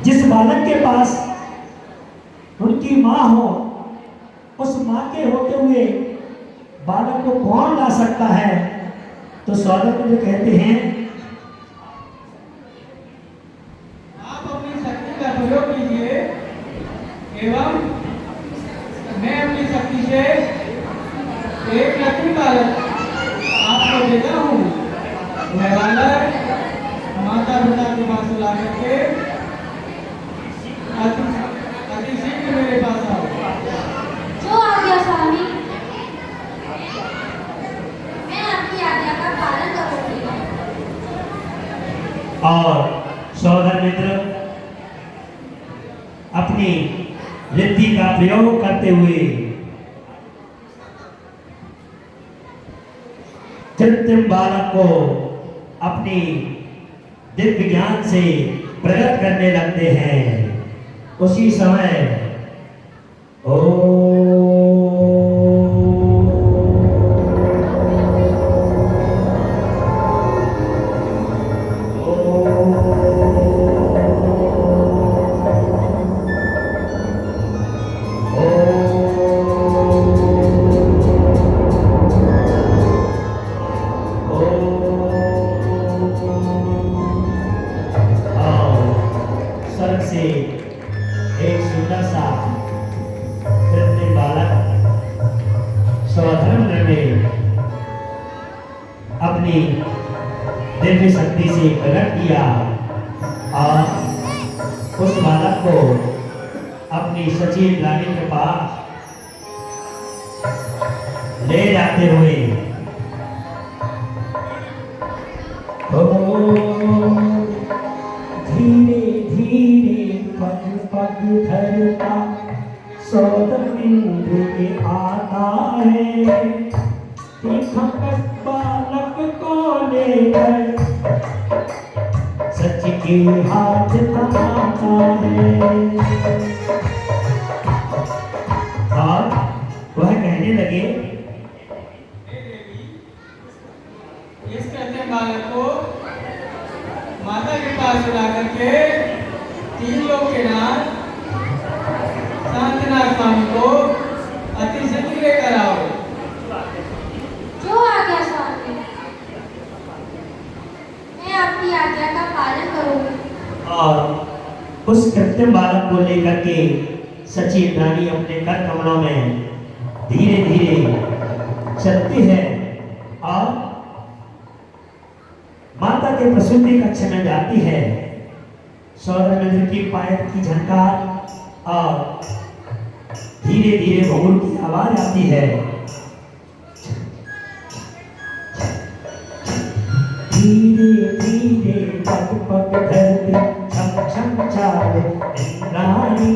जिस बालक के पास उनकी माँ हो, उस माँ के होते हुए बालक को कौन ला सकता है? तो सौदर मुझे कहते हैं, आप अपनी शक्ति का प्रयोग कीजिए एवं मैं अपनी शक्ति से एक लक्ष्मी बालक आपको देता हूँ। वह बालक माता पिता के पास ला करके अति शीघ्र मेरे पास आओ। जो आज्ञा स्वामी, मैं आपकी आज्ञा का पालन करूंगी। और सौदर मित्र अपनी रिद्धि का प्रयोग करते हुए कृत्रिम बालक को अपनी दिव्य ज्ञान से प्रकट करने लगते हैं। उसी समय स्वर्ग से एक सुंदर सा कृत्रिम बालक स्वधर्म में अपनी दिव्य शक्ति से प्रकट किया और उस बालक को अपनी सचिव रानी के पास ले जाते हुए धीरे धीरे पग पग धरता सौदर इंद्र आता है। तीखा बालक को लेकर सच के हाथ थमाता है। और वह कहने लगे, इस कृत्रिम बालक को माता के पास ला करके तीन लोग के नाथ शांतिनाथ स्वामी को अति शीघ्र लेकर आओ। जो आज्ञा स्वामी, मैं आपकी आज्ञा का पालन करूंगी। और उस कृत्रिम बालक को लेकर के सचिव रानी अपने कर कमलों में धीरे धीरे चलती है और माता के प्रसूति कक्ष में जाती है। सौदर मित्र की पायल की झनकार और धीरे धीरे घुंघरू की आवाज आती है। धीरे धीरे पग पग धरती छम छम चाले इंद्राणी।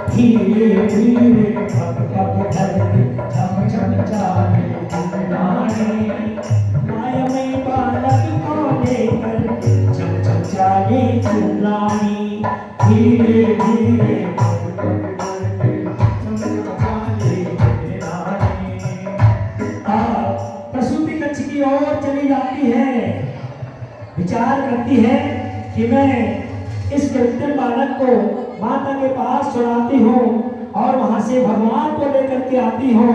धीरे धीरे पग पग धरती छम छम चाले इंद्राणी। मायामय बालक को लेकर छम छम चाले इंद्राणी। धीरे धीरे पग पग धरती छम छम चाले इंद्राणी। प्रसूति कक्ष की ओर चली जाती है। विचार करती है कि मैं इस कृत्रिम बालक को माता के पास छुड़ाती हूँ और वहां से भगवान को लेकर के आती हूँ।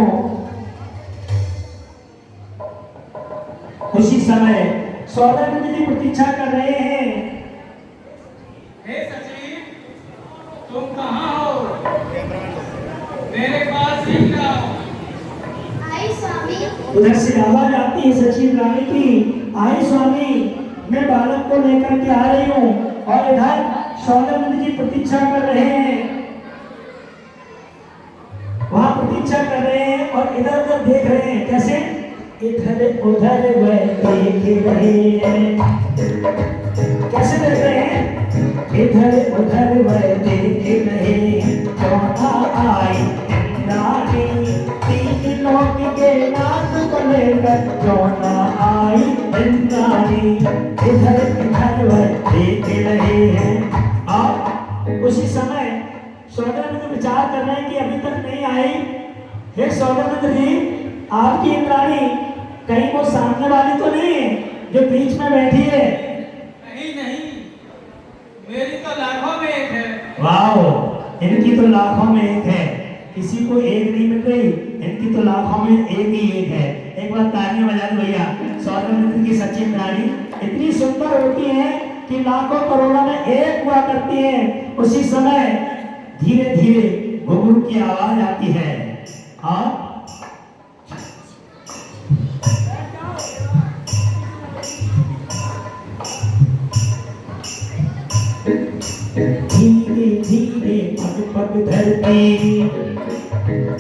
उसी समय सौदर मित्र जी प्रतीक्षा कर रहे हैं। हे सचिव, तुम कहाँ हो? मेरे पास शीघ्र आओ। आई स्वामी। उधर से आवाज आती है सचिव रानी की, आई स्वामी, मैं बालक को लेकर के आ रही हूँ। और इधर सौदर मित्र जी प्रतीक्षा कर रहे हैं, वहां प्रतीक्षा कर रहे हैं और इधर उधर देख रहे हैं। कैसे? इधर उधर वह देख रहे हैं। कैसे देख रहे हैं? इधर उधर वह देख रहे हैं। चौथा आई इंद्राणी। तीन लोग के नाथ को लेकर चौथा आई इंद्राणी। इधर इधर वह देख रहे हैं। और उसी समय सौदर मित्र विचार कर रहे हैं कि अभी तक नहीं आई। हे सौदर मित्र जी, आपकी इंद्राणी कहीं वो सामने वाली तो नहीं है जो बीच में बैठी है? नहीं नहीं, मेरी तो लाखों में एक है। इनकी तो लाखों में एक है, किसी को एक नहीं मिल रही, इनकी तो लाखों में एक ही एक है। एक बार तालियां बजा दो भैया। सौदामित्र की सच्ची रानी इतनी सुंदर होती है कि लाखों करोड़ों में एक हुआ करती है। उसी समय धीरे धीरे घुंघरू की आवाज आती है और धीरे धीरे पग पग धरती,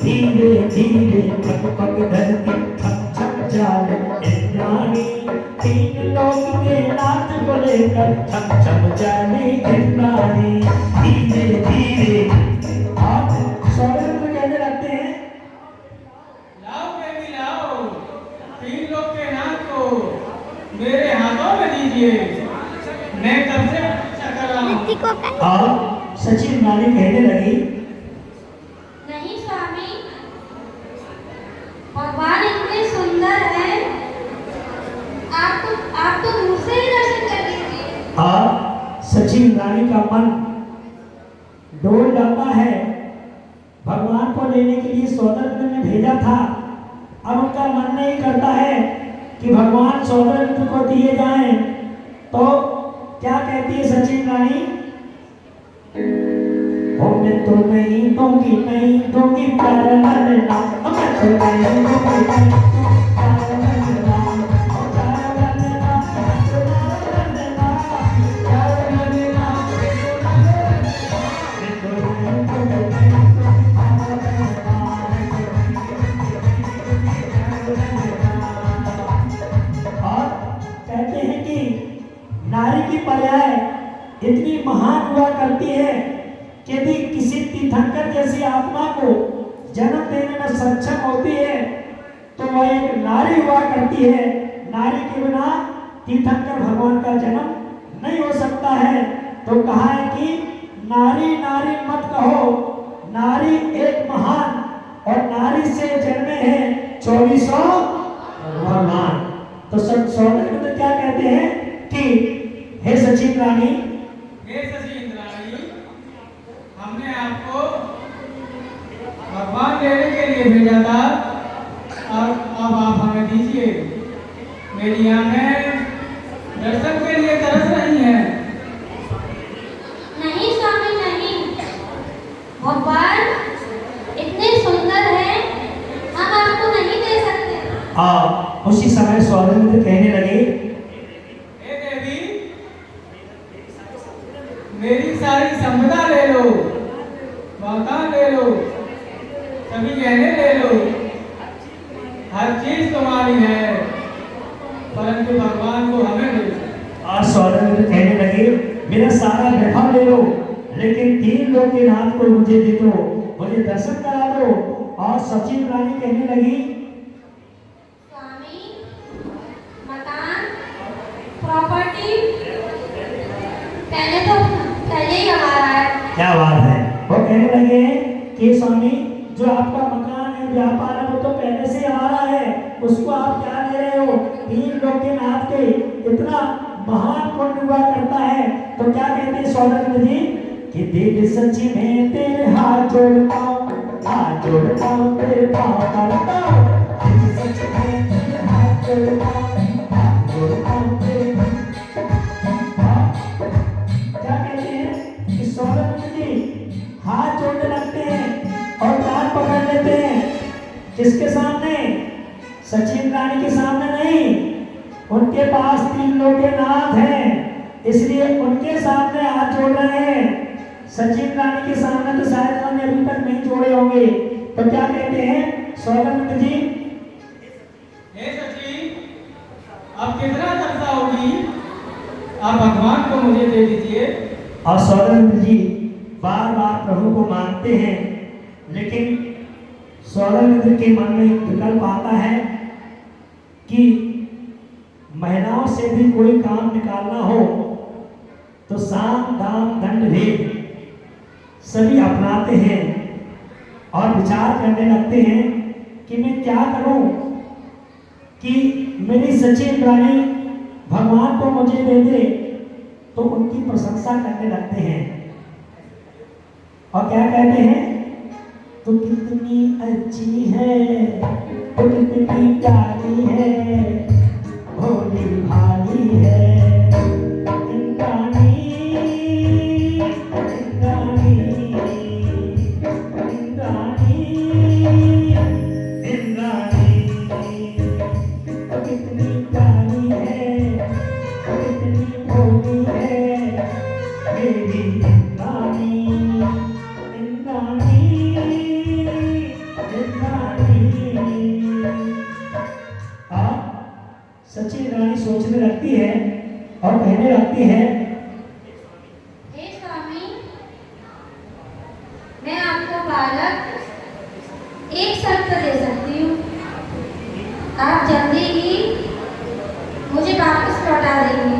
धीरे धीरे पग पग धरती, छम छम चाल इंद्राणी, तीन लोक के नाथ को लेकर छम छम चाली इंद्राणी। धीरे धीरे आप सौदामित्र कहने लगते हैं, लाओ देवी लाओ, तीन लोग के नाथ को मेरे हाथों में दीजिए, मैं कब से प्रतीक्षा कर रहा हूँ। और सचिन रानी कहने लगी, नहीं स्वामी, भगवान इतने सुंदर हैं, आप तो दूर से ही दर्शन कर लीजिए। और सचिन रानी का मन डोल जाता है। भगवान को लेने के लिए सौदामित्र ने भेजा था, अब उनका मन नहीं करता है कि भगवान सौदामित्र को दिए जाएं। तो क्या कहती है सचिन रानी, ओ मैं तो नहीं दूंगी, नहीं दूंगी प्यार ललना, मैं तो नहीं दूंगी, नहीं दूंगी प्यार ललना, ओ प्यार ललना, प्यार ललना, प्यार ललना, मैं तो नहीं दूंगी, नहीं दूंगी प्यार ललना, और कहते हैं कि नारी की पर्याय इतनी महान हुआ करती है कि यदि किसी तीर्थंकर जैसी आत्मा को जन्म देने में सक्षम होती है तो वह एक नारी हुआ करती है। नारी के बिना तीर्थंकर भगवान का जन्म नहीं हो सकता है। तो कहा है कि नारी नारी मत कहो, नारी एक महान, और नारी से जन्मे हैं 24 भगवान। तो सब सौदामित्र क्या कहते हैं कि हे सचिन रानी, हे शशि इंद्राणी, हमने आपको भगवान लेने के लिए भेजा था, और अब आप हमें दीजिए। मेरी आंखें दर्शन के लिए तरस रही हैं। नहीं स्वामी नहीं, भगवान इतने सुंदर हैं, हम आपको नहीं दे सकते। उसी समय सौदामित्र कहने लगे, हे देवी, मेरी सारी संपदा ले लो, मकान ले लो, सभी गहने ले लो, हर चीज तुम्हारी है, परंतु भगवान को हमें दे दो। और सौदामित्र कहने लगे, मेरा सारा वैभव ले लो, लेकिन तीन लोग के नाथ को मुझे दे दो, मुझे दर्शन करा दो। और सचिन रानी कहने लगी, स्वामी, मकान, प्रॉपर्टी पहले ही हमारा है। क्या बात है। वो कहने लगे कि स्वामी, जो आपका मकान है, व्यापार है, वो तो पहले से हमारा है, उसको आप क्या ले रहे हो। तीन लोग के नाथ के इतना महान पुण्य हुआ करता है। तो क्या कहते हैं सौदामित्र जी कि देव सच्ची में तेरे हाथ जोड़ता हूँ, हाथ जोड़ता हूँ, तेरे पाँव पड़ता हूँ, देव सच्ची में तेरे हाथ जोड़ता हूँ, हाथ जोड़ता हूँ तेरे। क्या कहते हैं कि सौदामित्र जी हाथ जोड़ने लगते हैं और कान पकड़ लेते हैं। किसके सामने? सचिन रानी के सामने नहीं, उनके पास तीन लोग के नाथ हैं, इसलिए उनके सामने हाथ जोड़ रहे हैं। सचिन रानी के सामने तो शायद उन्होंने अभी तक नहीं जोड़े होंगे। तो क्या कहते हैं सौदामित्र जी, हे सची, अब कितना तरसा होगी, आप भगवान को मुझे दे दीजिए। और सौदामित्र जी बार बार प्रभु को मानते हैं, लेकिन सौदामित्र के मन में एक विकल्प आता है कि महिलाओं से भी कोई काम निकालना हो तो साम दाम दंड भेद सभी अपनाते हैं और विचार करने लगते हैं कि मैं क्या करूं कि मेरी सचिन रानी भगवान को मुझे दे दे। तो उनकी प्रशंसा करने लगते हैं और क्या कहते हैं, तू कितनी अच्छी है, तू कितनी प्यारी है, भोली भाली है, इंद्राणी इंद्राणी इंद्राणी इंद्राणी, तू कितनी प्यारी है, तू कितनी भोली है, मेरी इंद्राणी इंद्राणी इंद्राणी। सची रानी सोचने लगती है और कहने लगती है, हे स्वामी, मैं आपको बालक एक शर्त दे सकती हूँ। आप जल्दी ही मुझे वापस लौटा देंगे।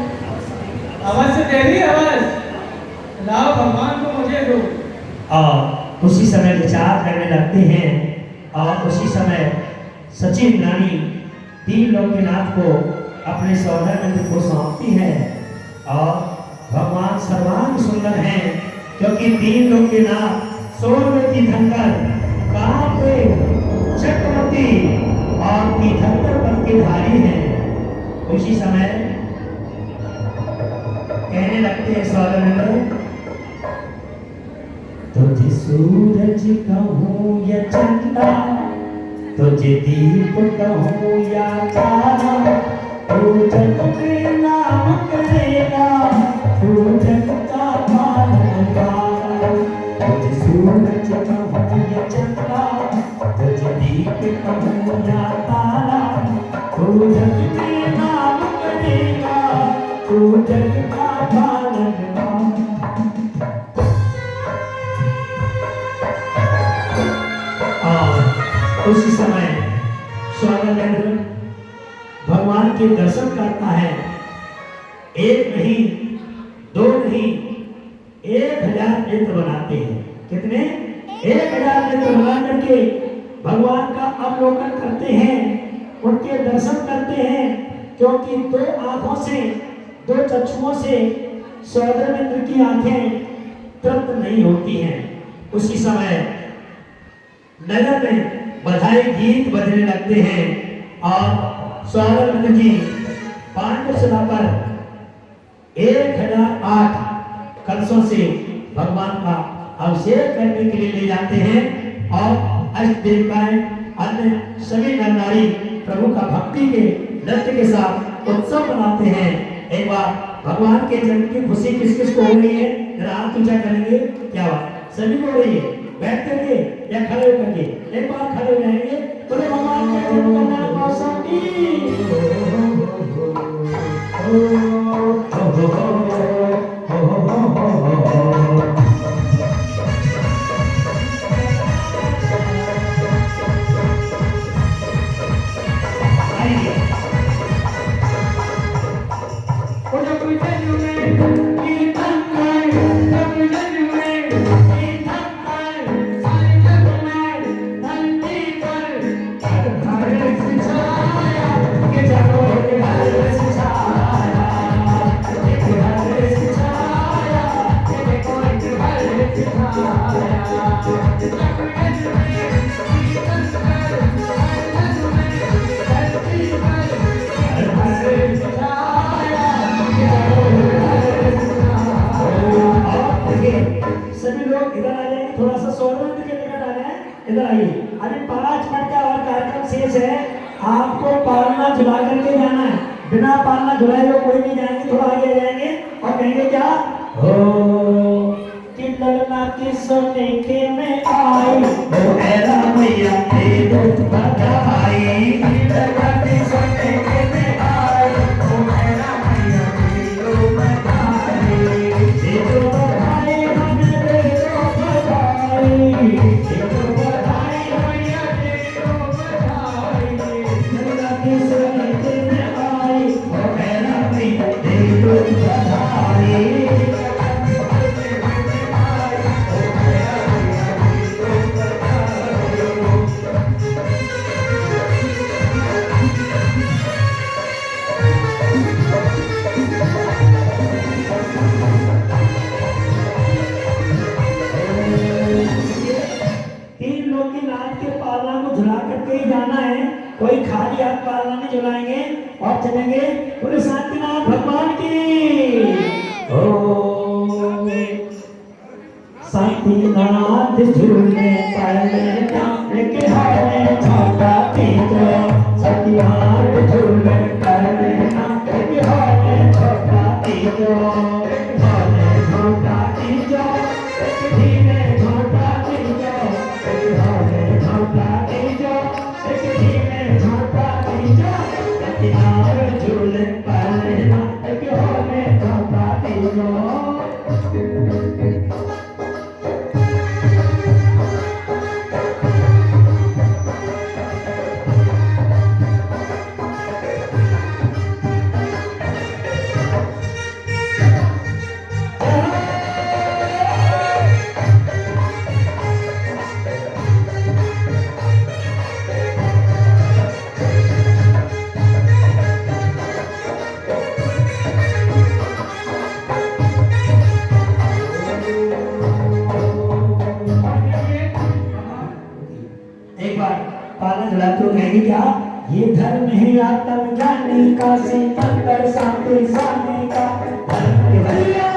अवश्य देवी अवश्य, लाओ भगवान को मुझे दो। और उसी समय विचार करने लगते हैं और उसी समय सचिन रानी तीन लोकनाथ को अपने सौदामित्र को सौंपती है। और भगवान सर्वांग सुंदर हैं, क्योंकि तीन लोकनाथ सोने तीर्थंकर कांपे चक्रवर्ती और तीर्थंकर पद के धारी हैं। उसी समय कहने लगते हैं सौदामित्र, तुझे सूरज कहूँ या चंदा, तुझे दीप कहूँ या तारा, तू जग में नाम करेगा, तू जग का पालनहार। तुझे सूरज कहूँ या चंदा, तुझे दीप कहूँ या तारा, तू जग में नाम करेगा, तू जग का पालनहार। उसी समय सौदामित्र भगवान के दर्शन करता है। एक नहीं, दो नहीं, 1000 नेत्र बनाते हैं। कितने? 1000 नेत्र बना करके भगवान का अवलोकन करते हैं, उनके दर्शन करते हैं, क्योंकि दो आंखों से, दो चक्षुओं से सौदामित्र की आंखें तृप्त नहीं होती हैं। उसी समय नगर में बधाई गीत बजने लगते हैं और सौदामित्र जी पांडवशिला पर 1008 कलशों से भगवान का अभिषेक करने के लिए ले जाते हैं और अष्टदेवताएं अन्य सभी नर नारी प्रभु का भक्ति के नृत्य के साथ उत्सव मनाते हैं। एक बार भगवान के जन्म की खुशी किस किस को हो रही है, जरा हाथ ऊंचा करेंगे। क्या बात, सभी को हो रही है? बैठ करके या खड़े होकर के? एक बार खड़े हो जाएंगे। बोले भगवान के जन्म का नाम मौसम सभी लोग इधर आ जाएंगे, थोड़ा सा सौदामित्र के निकट आ जाए। इधर आइए, अभी 5 मिनट का और कार्यक्रम शेष है। आपको पालना झुला करके जाना है, बिना पालना झुलाए हुए कोई नहीं जाएंगे। थोड़ा आगे जाएंगे और कहेंगे क्या, हो कि ललना की सोने के में आई, ओ ऐरा मैया तेरे बधाई। ललना की सोने के में आई, ओ ऐरा मैया तेरे बधाई। तेरे बधाई हमें तेरे बधाई, तेरे बधाई मैया तेरे बधाई। ललना की सोने के में आई, ओ ऐरा मैया तेरे बधाई। पालना नहीं झुलाएंगे और चलेंगे बोले शांतिनाथ भगवान की। ओ शांतिनाथ झूले पाले लेके हारे छोटा तीजो, शांतिनाथ झूले पाले लेके हारे छोटा तीजो, हारे छोटा तीजो, धीरे छोटा तीजो, हारे छोटा तीजो, धीरे छोटा तीजो, शांतिनाथ झूले पाले लेके हारे छोटा तीजो। एक बार पालन झुला तो कहेंगे क्या, ये धर्म है आत्म ज्ञानी का, से मंत्र शांति साधने का, धर्म के भैया